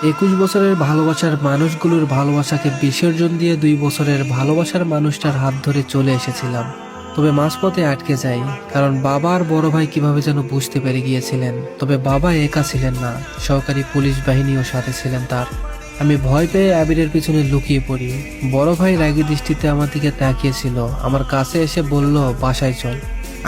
21 বছরের ভালোবাসার মানুষগুলোর ভালোবাসাকে বিসর্জন দিয়ে 2 বছরের ভালোবাসার মানুষটার হাত ধরে চলে এসেছিলাম। তবে মাঝপথে আটকে যাই, কারণ বাবা আর বড় ভাই কিভাবে যেন বুঝতে পেরে গিয়েছিলেন। তবে বাবা একা ছিলেন না, সহকারী পুলিশ বাহিনীও সাথে ছিলেন তার। আমি ভয় পেয়ে আবিরের পিছনে লুকিয়ে পড়ি। বড় ভাই রাগী দৃষ্টিতে আমার দিকে তাকিয়েছিল, আমার কাছে এসে বলল, বাসায় চল।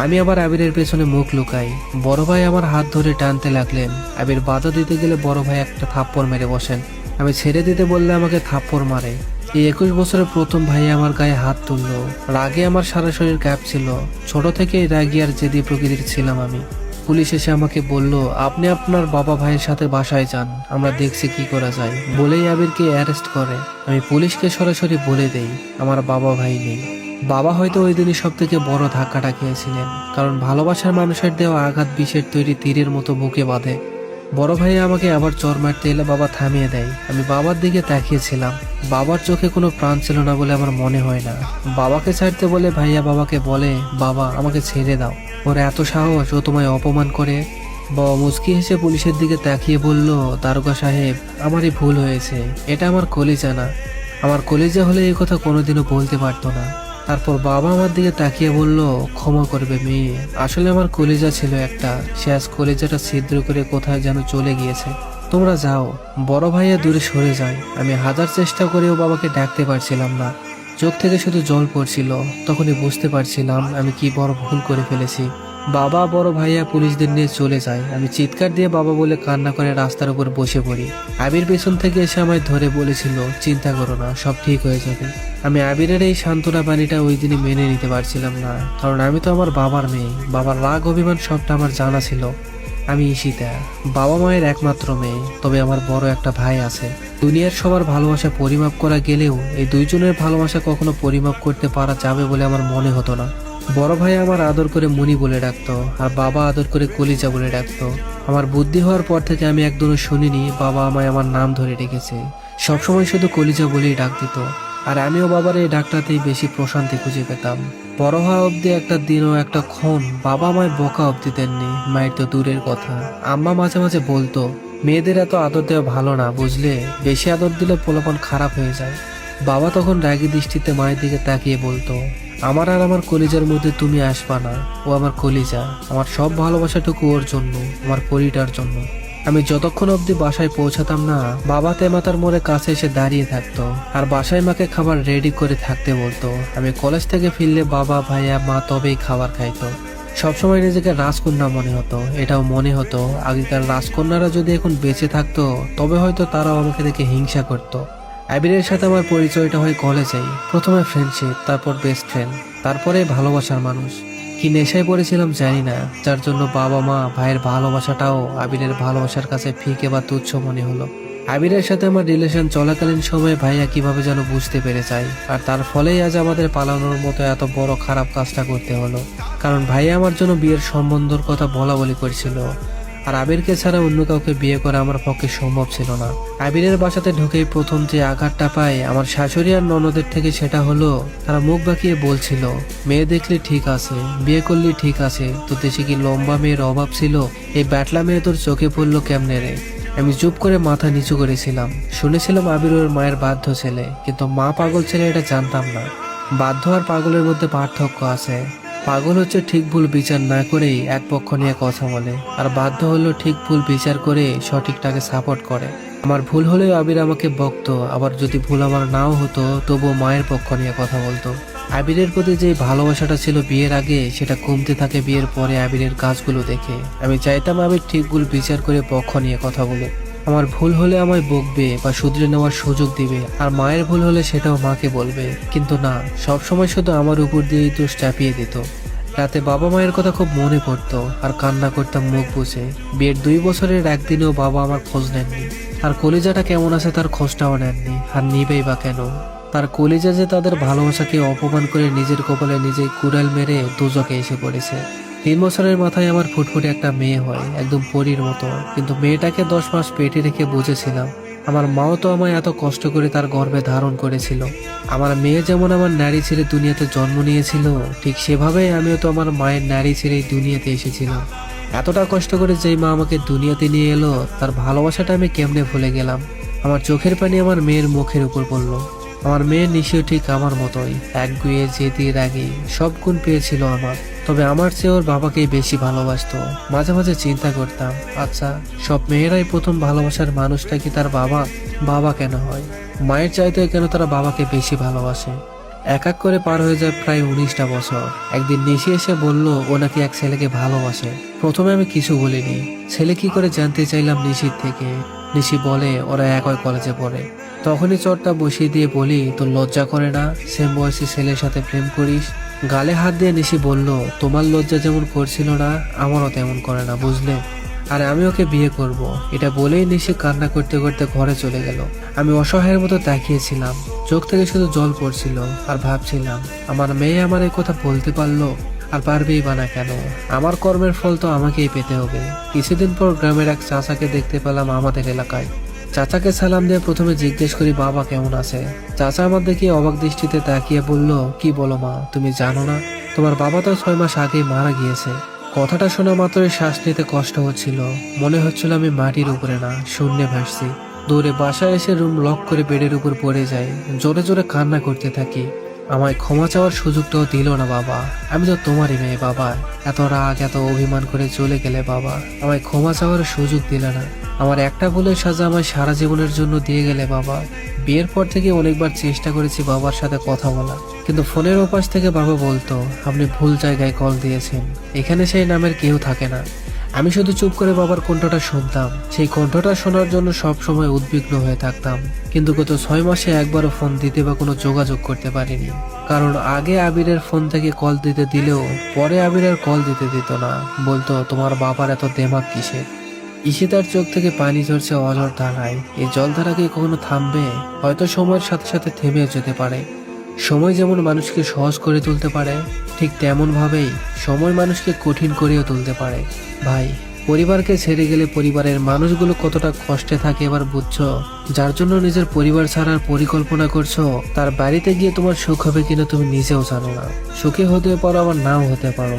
আমি আবার আবিরের পেছনে মুখ লুকাই। বড় ভাই আমার হাত ধরে টানতে লাগলেন। আবির বাধা দিতে গেলে বড় ভাই একটা থাপ্পড় মেরে বসেন। আমি ছেড়ে দিতে বললে আমাকে থাপ্পড় মারে। এই 21 বছরের প্রথম ভাই আমার গায়ে হাত তুললো। রাগে আমার সারা শরীর কাঁপছিল। ছোট থেকেই রাগী আর জেদি প্রকৃতির ছিলাম আমি। পুলিশ এসে আমাকে বলল, আপনি আপনার বাবা ভাইয়ের সাথে বাসায় যান, আমরা দেখছি কি করা যায়। বলেই আবিরকে অ্যারেস্ট করে। আমি পুলিশকে সরাসরি বলে দেই আমার বাবা ভাই নেই। বাবা হয়তো ওই দিনই সব থেকে বড় ধাক্কাটা খেয়েছিলেন, কারণ ভালোবাসার মানুষের দেওয়া আঘাত বিষের তৈরি তীরের মতো বুকে বাঁধে। বড় ভাই আমাকে আবার চর মারতে এলে বাবা থামিয়ে দেয়। আমি বাবার দিকে তাকিয়েছিলাম। বাবার চোখে কোনো প্রাণ ছিল না বলে আমার মনে হয় না। বাবাকে ছাড়তে বলে ভাইয়া বাবাকে বলে, বাবা আমাকে ছেড়ে দাও, ওর এত সাহস, ও তোমায় অপমান করে। বাবা মুচকি হেসে পুলিশের দিকে তাকিয়ে বলল, দারোগা সাহেব, আমারই ভুল হয়েছে, এটা আমার কলিজা না। আমার কলিজা হলে এই কথা কোনোদিনও বলতে পারতো না। তারপর বাবা আমার দিকে তাকিয়ে বলল, ক্ষমা করবে মেয়ে, আসলে আমার কলিজা ছিল একটা, সে আজ কলিজাটা ছিদ্র করে কোথায় যেন চলে গিয়েছে। তোমরা যাও। বড় ভাইয়া দূরে সরে যায়। আমি হাজার চেষ্টা করেও বাবাকে ডাকতে পারছিলাম না। চোখ থেকে শুধু জল পড়ছিল। তখনই বুঝতে পারছিলাম আমি কি বড় ভুল করে ফেলেছি। বাবা বড় ভাইয়া পুলিশদের নিয়ে চলে যায়। আমি চিৎকার দিয়ে বাবা বলে কান্না করে রাস্তার উপর বসে পড়ি। আবির পেছন থেকে এসে আমায় ধরে বলেছিল, চিন্তা করো না, সব ঠিক হয়ে যাবে। আমি আবিরের এই সান্ত্বনা বাণীটা ওই দিনই মেনে নিতে পারছিলাম না, কারণ আমি তো আমার বাবার মেয়ে। বাবার রাগ অভিমান সবটা আমার জানা ছিল। আমি ঈশিতা, বাবা মায়ের একমাত্র মেয়ে। তবে আমার বড় একটা ভাই আছে। দুনিয়ার সবার ভালোবাসা পরিমাপ করা গেলেও এই দুইজনের ভালোবাসা কখনো পরিমাপ করতে পারা যাবে বলে আমার মনে হতো না। বড় ভাই আমার আদর করে মুনি বলে ডাকতো, আর বাবা আদর করে কলিজা বলে ডাকতো। আমার বুদ্ধি হওয়ার পর থেকে আমি একদিনও শুনিনি বাবা আমায় আমার নাম ধরে ডেকেছে। সবসময় শুধু কলিজা বলেই ডাক দিত। আর আমিও বাবার এই ডাকটাতেই বেশি প্রশান্তি খুঁজে পেতাম। বড় হওয়া অব্দি একটা দিনও একটা ক্ষণ বাবা আমায় বকা অব্দি দেননি। মায়ের তো দূরের কথা, আম্মা মাঝে মাঝে বলতো, মেয়েদের এত আদর দেওয়া ভালো না, বুঝলে, বেশি আদর দিলে পোলাপন খারাপ হয়ে যায়। বাবা তখন রাগী দৃষ্টিতে মায়ের দিকে তাকিয়ে বলতো, আমার আর আমার কলিজার মধ্যে তুমি আসবা না। ও আমার কলিজা, আমার সব ভালোবাসাটুকু ওর জন্য, আমার পরিটার জন্য। আমি যতক্ষণ অবধি বাসায় পৌঁছাতাম না, বাবা তেমাতার মোড়ে কাছে এসে দাঁড়িয়ে থাকতো আর বাসায় মাকে খাবার রেডি করে থাকতে বলতো। আমি কলেজ থেকে ফিরলে বাবা ভাইয়া মা তবেই খাবার খাইতো। সবসময় নিজেকে রাজকন্যা মনে হতো। এটাও মনে হতো আগেকার রাজকন্যারা যদি এখন বেঁচে থাকতো তবে হয়তো তারাও আমাকে দেখে হিংসা করতো। আবিরের সাথে আমার পরিচয়টা হয় কলেজেই। প্রথমে ফ্রেন্ডশিপ, তারপর বেস্ট ফ্রেন্ড, তারপরে ভালোবাসার মানুষ। কি নেশায় পড়েছিলাম জানি না, যার জন্য বাবা মা ভাইয়ের ভালোবাসাটাও আবিরের ভালোবাসার কাছে ফিকে বা তুচ্ছ মনে হলো। আবিরের সাথে আমার রিলেশন চলাকালীন সময়ে ভাইয়া কিভাবে যেন বুঝতে পেরে যায়, আর তার ফলেই আজ আমাদের পালানোর মতো এত বড় খারাপ কাজটা করতে হলো। কারণ ভাইয়া আমার জন্য বিয়ের সম্বন্ধর কথা বলা বলি করছিল, আর আবিরকে ছাড়া অন্য কাউকে বিয়ে করা আমার পক্ষে সম্ভব ছিল না। আবিরের বাসাতে ঢুকেই প্রথম যে আঘাতটা পাই আমার শাশুড়ি আর ননদের থেকে, সেটা হলো তারা মুখ বাঁকিয়ে বলছিল, মেয়ে দেখলে ঠিক আছে, বিয়ে করলে ঠিক আছে, তো দেশে কি লম্বা মেয়ের অভাব ছিল? এই ব্যাটলা মেয়ে তোর চোখে পড়লো কেমনে রে? আমি চুপ করে মাথা নিচু করেছিলাম। শুনেছিলাম আবির ওর মায়ের বাধ্য ছেলে, কিন্তু মা পাগল ছেলে এটা জানতাম না। বাধ্য আর পাগলের মধ্যে পার্থক্য আছে। পাগল হচ্ছে ঠিক ভুল বিচার না করেই এক পক্ষ নিয়ে কথা বলে, আর বাধ্য হলো ঠিক ভুল বিচার করে সঠিকটাকে সাপোর্ট করে। আমার ভুল হলেও আবির আমাকে বকতো, আবার যদি ভুল আমার নাও হতো তবুও মায়ের পক্ষ নিয়ে কথা বলতো। আবিরের প্রতি যে ভালোবাসাটা ছিল বিয়ের আগে, সেটা কমতে থাকে বিয়ের পরে আবিরের কাজগুলো দেখে। আমি চাইতাম আবির ঠিক ভুল বিচার করে পক্ষ নিয়ে কথা বলুক। আমার ভুল হলে আমায় বকবে বা শুধরে নেওয়ার সুযোগ দিবে, আর মায়ের ভুল হলে সেটাও মাকে বলবে। কিন্তু না, সবসময় শুধু আমার উপর দিয়েই দোষ চাপিয়ে দিত। রাতে বাবা মায়ের কথা খুব মনে পড়তো আর কান্না করতাম মুখ বুঝে। বিয়ের 2 বছরের একদিনেও বাবা আমার খোঁজ নেননি, আর কলিজাটা কেমন আছে তার খোঁজটাও নেননি। আর নিবেই বা কেন? তার কলিজা যে তাদের ভালোবাসাকে অপমান করে নিজের কপালে নিজেই কুড়াল মেরে দোজকে এসে পড়েছে। 3 বছরের মাথায় আমার ফুটফুটে একটা মেয়ে হয়, একদম পরীর মতো। কিন্তু মেয়েটাকে 10 মাস পেটে রেখে বুঝেছিলাম আমার মাও তো আমায় এত কষ্ট করে তার গর্ভে ধারণ করেছিল। আমার মেয়ে যেমন আমার নারী ছেড়ে দুনিয়াতে জন্ম নিয়েছিল, ঠিক সেভাবেই আমিও তো আমার মায়ের নারী ছেড়ে দুনিয়াতে এসেছিলাম। এতটা কষ্ট করে যেই মা আমাকে দুনিয়াতে নিয়ে এলো, তার ভালোবাসাটা আমি কেমনে ভুলে গেলাম? আমার চোখের পানি আমার মেয়ের মুখের উপর পড়ল। আমার মেয়ে নিশিও ঠিক আমার মতোই, একগুঁয়ে জেদি রাগী সব গুণ পেয়েছিল আমার। তবে আমার চেয়ে ওর বাবাকেই বেশি ভালোবাসতো। মাঝে মাঝে চিন্তা করতাম, আচ্ছা সব মেয়েরাই প্রথম ভালোবাসার মানুষটা কি তার বাবা? বাবা কেন হয়? মায়ের চাইতে কেন তারা বাবাকে বেশি ভালোবাসে? এক এক করে পার হয়ে যায় প্রায় 19টা বছর। একদিন নিশি এসে বলল ও নাকি এক ছেলেকে ভালোবাসে। প্রথমে আমি কিছু বলিনি। ছেলে কি করে জানতে চাইলাম নিশির থেকে। নিশি বলে ওরা একই কলেজে পড়ে। তখনই চটটা বসিয়ে দিয়ে বলি, তোর লজ্জা করে না সেম বয়সী ছেলের সাথে প্রেম করিস? গালে হাত দিয়ে নিশি বলল, তোমার লজ্জা যেমন করছিল না আমারও তেমন করে না, বুঝলে? আর আমি ওকে বিয়ে করব, এটা বলেই নিশি কান্না করতে করতে ঘরে চলে গেল। আমি অসহায়ের মতো তাকিয়েছিলাম, চোখ থেকে শুধু জল পড়ছিল। আর ভাবছিলাম, আমার মেয়ে আমার এই কথা বলতে পারলো, আর পারবেই বা না কেন? আমার কর্মের ফল তো আমাকেই পেতে হবে। কিছুদিন পর গ্রামের এক চাচাকে দেখতে পেলাম আমাদের এলাকায়। চাচাকে সালাম দিয়ে প্রথমে জিজ্ঞেস করি বাবা কেমন আছে। চাচা আমার দেখে অবাক দৃষ্টিতে তাকিয়ে বলল, কি বলো মা, তুমি জানো না তোমার বাবা তো 6 মাস আগেই মারা গিয়েছে? কথাটা শোনা মাত্রই শ্বাস নিতে কষ্ট হচ্ছিল। মনে হচ্ছিল আমি মাটির উপরে না, শূন্যে ভাসছি। দৌড়ে বাসায় এসে রুম লক করে বেডের উপর পড়ে যাই, জোরে জোরে কান্না করতে থাকি। আমায় ক্ষমা চাওয়ার সুযোগটাও দিল না বাবা। আমি তো তোমারই মেয়ে বাবা, এত রাগ এত অভিমান করে চলে গেলে বাবা, আমায় ক্ষমা চাওয়ার সুযোগ দিলে না। আমার একটা ভুলের সাজা আমায় সারা জীবনের জন্য দিয়ে গেলে বাবা। বিয়ের পর থেকে অনেকবার চেষ্টা করেছি বাবার সাথে কথা বলা, কিন্তু ফোনের ওপাশ থেকে বাবা বলতো, আপনি ভুল জায়গায় কল দিয়েছেন, এখানে সেই নামের কেউ থাকে না। আমি শুধু চুপ করে বাবার কণ্ঠটা শুনতাম। সেই কণ্ঠটা শোনার জন্য সব সময় উদ্বিগ্ন হয়ে থাকতাম। কিন্তু গত 6 মাসে একবারও ফোন দিতে বা কোনো যোগাযোগ করতে পারিনি। কারণ আগে আবিরের ফোন থেকে কল দিতে দিলেও পরে আবিরের কল দিতে দিত না, বলতো তোমার বাবার এত দেমাগ কিসের? ঈশিতার চোখ থেকে পানি ঝরছে অঝর ধারায়। এই জলধারা কি কখনো থামবে? হয়তো সময়ের সাথে সাথে থেমে যেতে পারে। সময় যেমন মানুষকে সহজ করে তুলতে পারে, ঠিক তেমন ভাবেই সময় মানুষকে কঠিন করেও তুলতে পারে। ভাই, পরিবারকে ছেড়ে গেলে পরিবারের মানুষগুলো কতটা কষ্টে থাকে এবার বুঝছো? যার জন্য নিজের পরিবার ছাড়ার পরিকল্পনা করছো, তার বাড়িতে গিয়ে তোমার সুখ হবে কিনা তুমি নিজেও জানো না। সুখী হতে পারো আবার নাও হতে পারো।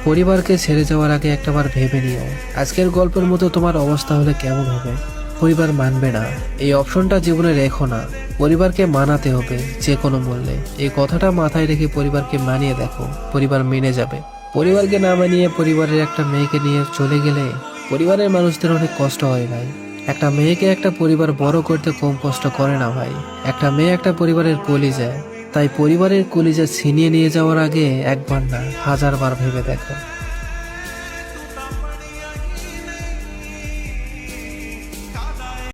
পরিবারকে ছেড়ে যাওয়ার আগে একটাবার ভেবে নিও, আজকের গল্পের মতো তোমার অবস্থা হলে কেমন হবে। পরিবার মানবে না, এই অপশনটা জীবনে রেখো না। পরিবারকে মানাতে হবে যে কোনো মূল্যে। এই কথাটা মাথায় রেখে পরিবারকে মানিয়ে দেখো, পরিবার মেনে যাবে। পরিবারকে না মানিয়ে পরিবারের একটা মেয়েকে নিয়ে চলে গেলে পরিবারের মানুষদের অনেক কষ্ট হয় ভাই। একটা মেয়েকে একটা পরিবার বড় করতে কম কষ্ট করে না ভাই। একটা মেয়ে একটা পরিবারের কলিজা, তাই পরিবারের কলিজা ছিনিয়ে নিয়ে যাওয়ার আগে একবার না 1000 বার ভেবে দেখো।